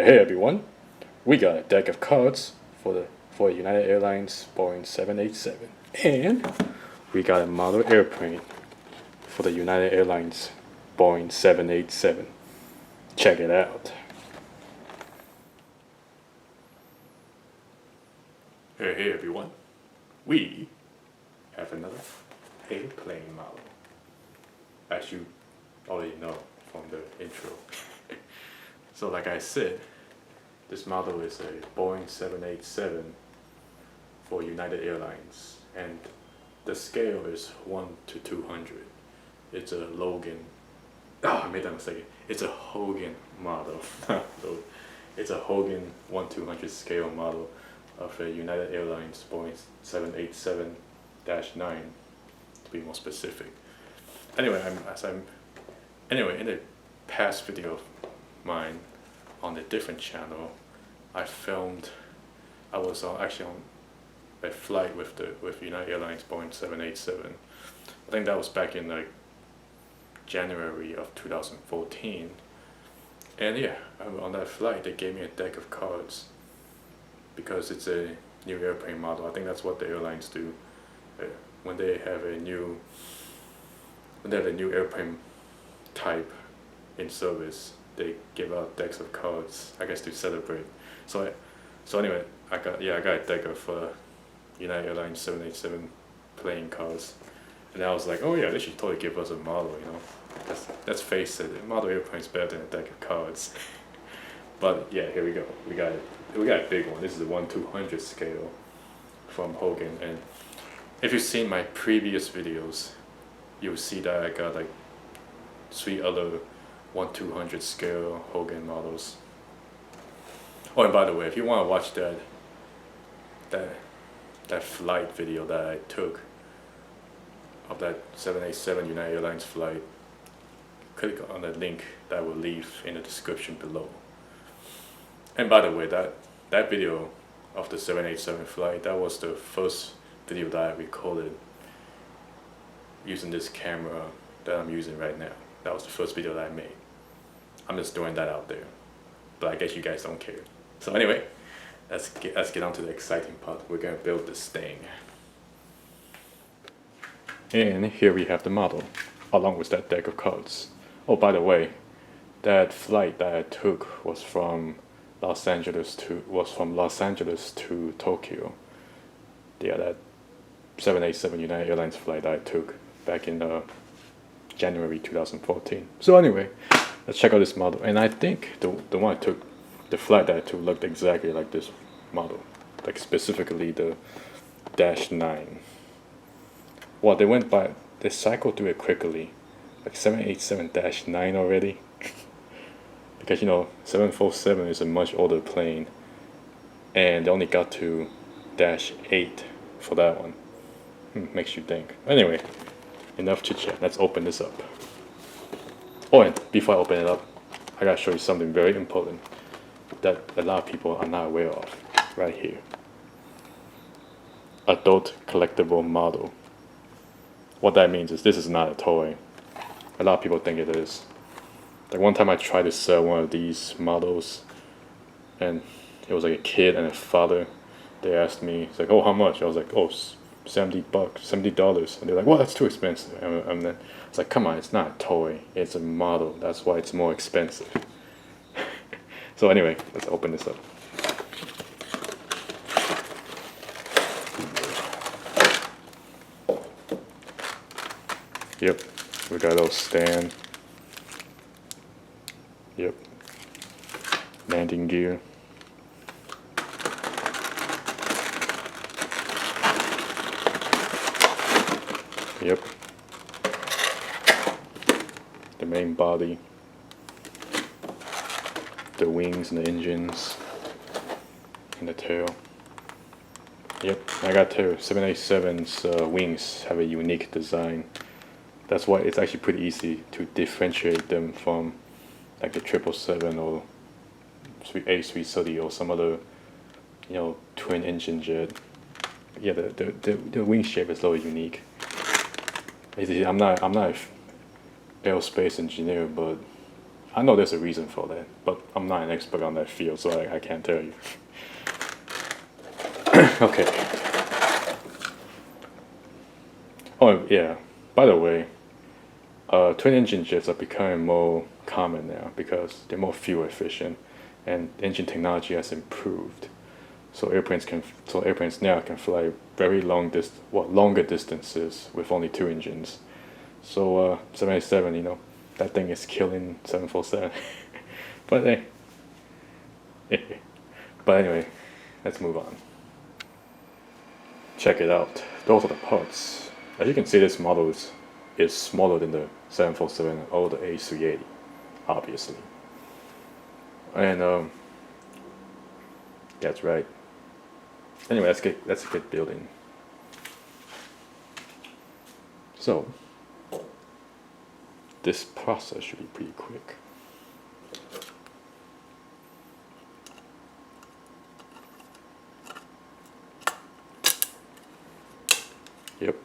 Hey everyone, we got a deck of cards for United Airlines Boeing 787, and we got a model airplane for the United Airlines Boeing 787. Check it out. Hey everyone, we have another airplane model, as you already know from the intro. So like I said, this model is a Boeing 787 for United Airlines, and the scale is 1 to 200. It's a Logan. I made that mistake. It's a Hogan model. It's a Hogan 1/200 scale model of a United Airlines Boeing 787-9, to be more specific. Anyway, in the past video of mine on a different channel, I was actually on a flight with United Airlines Boeing 787. I think that was back in like January of 2014. And yeah, on that flight they gave me a deck of cards because it's a new airplane model. I think that's what the airlines do when they have a new airplane type in service. They give out decks of cards, I guess, to celebrate. So anyway, I got a deck of United Airlines 787 playing cards, and I was like, oh yeah, they should totally give us a model, you know. Let's face it, a model airplane is better than a deck of cards. But yeah, here we go. We got a big one. This is a 1/200 scale from Hogan, and if you've seen my previous videos, you'll see that I got like 3 other 1/200 scale Hogan models. Oh, and by the way, if you want to watch that flight video that I took of that 787 United Airlines flight, click on the link that I will leave in the description below. And by the way, that video of the 787 flight, that was the first video that I recorded using this camera that I'm using right now. That was the first video that I made. I'm just throwing that out there, but I guess you guys don't care. So anyway, let's get on to the exciting part. We're gonna build this thing. And here we have the model, along with that deck of cards. Oh, by the way, that flight that I took was from Los Angeles to Tokyo. Yeah, that 787 United Airlines flight that I took back in January 2014. So anyway, let's check out this model. And I think the one I took, the flight that I took, looked exactly like this model, like specifically the -9. Well, they cycled through it quickly, like 787-9 already. Because, you know, 747 is a much older plane, and they only got to -8 for that one. Makes you think. Anyway, enough chit chat. Let's open this up. Oh, and before I open it up, I gotta show you something very important that a lot of people are not aware of. Right here. Adult collectible model. What that means is this is not a toy. A lot of people think it is. Like one time I tried to sell one of these models, and it was like a kid and a father. They asked me, it's like, oh, how much? I was like, oh, $70. And they're like, well, that's too expensive. And then it's like, come on, it's not a toy. It's a model. That's why it's more expensive. So anyway, let's open this up. Yep, we got a little stand. Yep, landing gear. Yep, the main body, the wings and the engines, and the tail. Yep, I got to 787's wings have a unique design. That's why it's actually pretty easy to differentiate them from like the 777 or A330 or some other, you know, twin engine jet. Yeah, the wing shape is a little unique. I'm not an aerospace engineer, but I know there's a reason for that, but I'm not an expert on that field, so I can't tell you. Okay. Oh yeah, by the way, twin engine jets are becoming more common now because they're more fuel efficient, and engine technology has improved. So airplanes now can fly very longer distances with only two engines. So 787, that thing is killing 747. But hey, but anyway, let's move on. Check it out. Those are the parts. As you can see, this model is smaller than the 747 or the A380, obviously. And that's right. Anyway, let's get building. So this process should be pretty quick. Yep.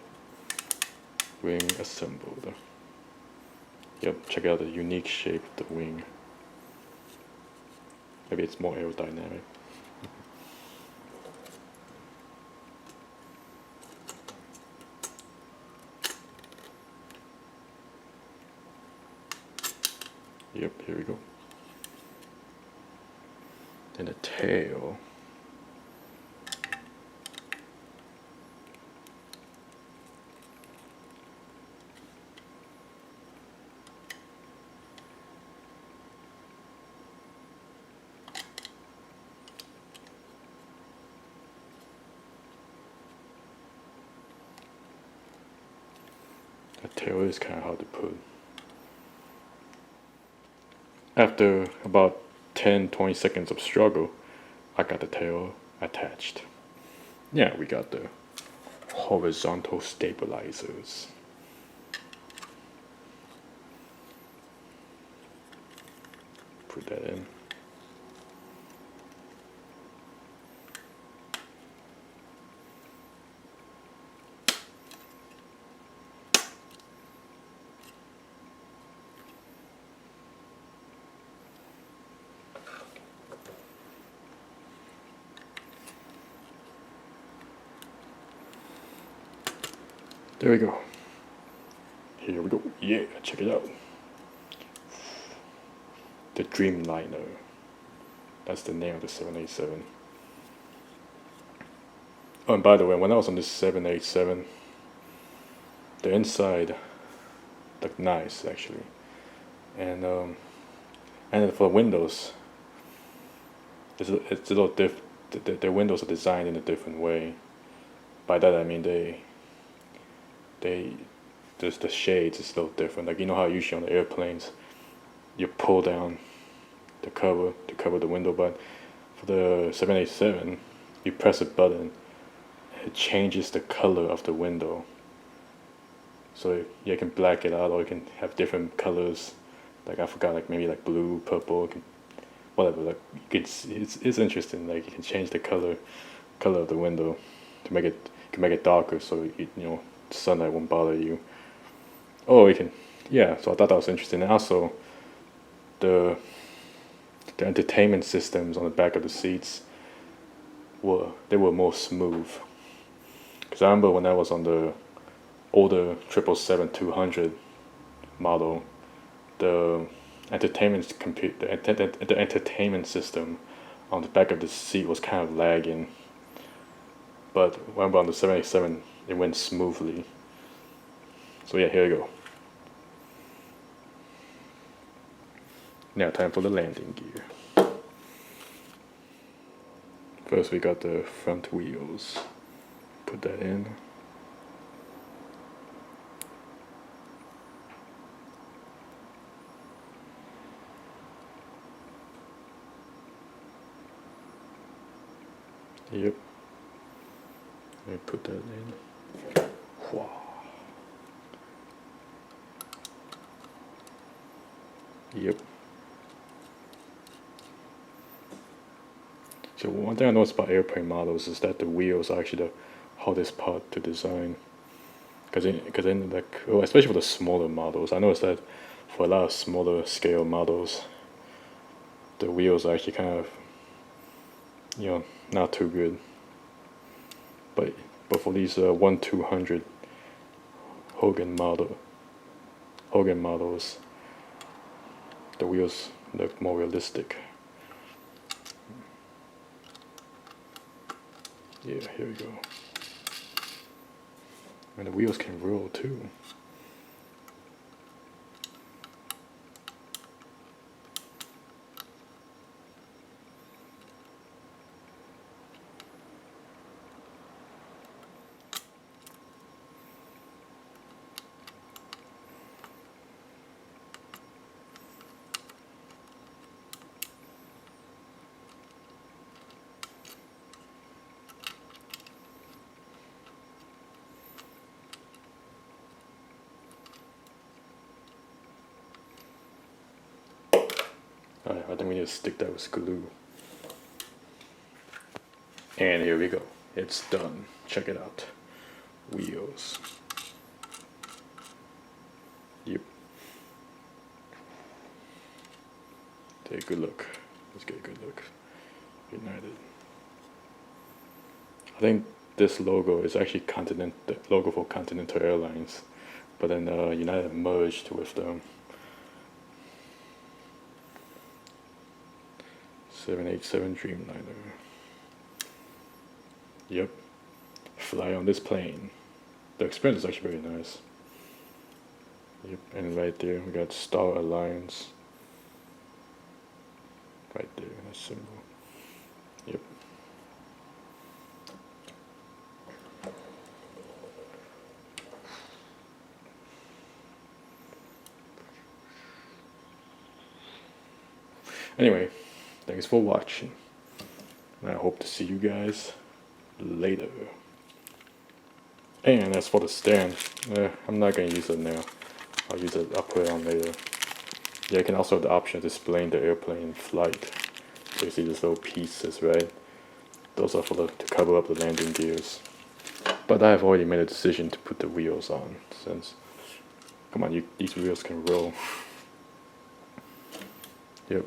Wing assembled. Yep, check out the unique shape of the wing. Maybe it's more aerodynamic. Yep, here we go. Then the tail. The tail is kind of hard to put. After about 10-20 seconds of struggle, I got the tail attached. Yeah, we got the horizontal stabilizers. Put that in. There we go. Here we go. Yeah, check it out. The Dreamliner. That's the name of the 787. Oh, and by the way, when I was on this 787, the inside looked nice actually, and for windows, it's a little diff. The windows are designed in a different way. By that I mean just the shades is a little different. Like, you know how usually on the airplanes you pull down the cover to cover the window, but for the 787 you press a button, it changes the color of the window. So you can black it out, or you can have different colors. Like, I forgot, like maybe like blue, purple, whatever. Like, it's interesting. Like, you can change the color of the window to make it darker, so sunlight won't bother you. Oh, you can, yeah. So I thought that was interesting. And also, the entertainment systems on the back of the seats were more smooth. Because I remember when I was on the older 777-200 model, the entertainment system on the back of the seat was kind of lagging. But when I'm on the 787, it went smoothly. So yeah, here we go. Now time for the landing gear. First we got the front wheels. Put that in. Yep. Let me put that in. Wow. Yep. So one thing I noticed about airplane models is that the wheels are actually the hardest part to design. Because especially for the smaller models, I noticed that for a lot of smaller scale models, the wheels are actually kind of, not too good. But for these 1/200 Hogan models, the wheels look more realistic. Yeah, here we go. And the wheels can roll too. Alright, I think we need to stick that with glue. And here we go. It's done. Check it out. Wheels. Yep. Take a good look. Let's get a good look. United. I think this logo is actually the logo for Continental Airlines, but then United merged with them. 787 Dreamliner. Yep. Fly on this plane. The experience is actually very nice. Yep, and right there we got Star Alliance. Right there, that symbol. Yep. Anyway, thanks for watching. And I hope to see you guys later. And as for the stand, I'm not gonna use it now. I'll put it on later. Yeah, you can also have the option of displaying the airplane in flight. So you see these little pieces, right? Those are to cover up the landing gears. But I have already made a decision to put the wheels on, since, come on, these wheels can roll. Yep.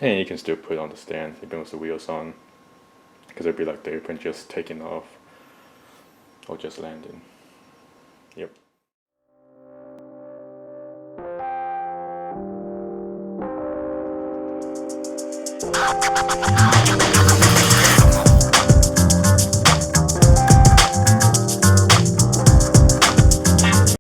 And you can still put it on the stand even with the wheels on, because it'd be like the airplane just taking off or just landing. Yep.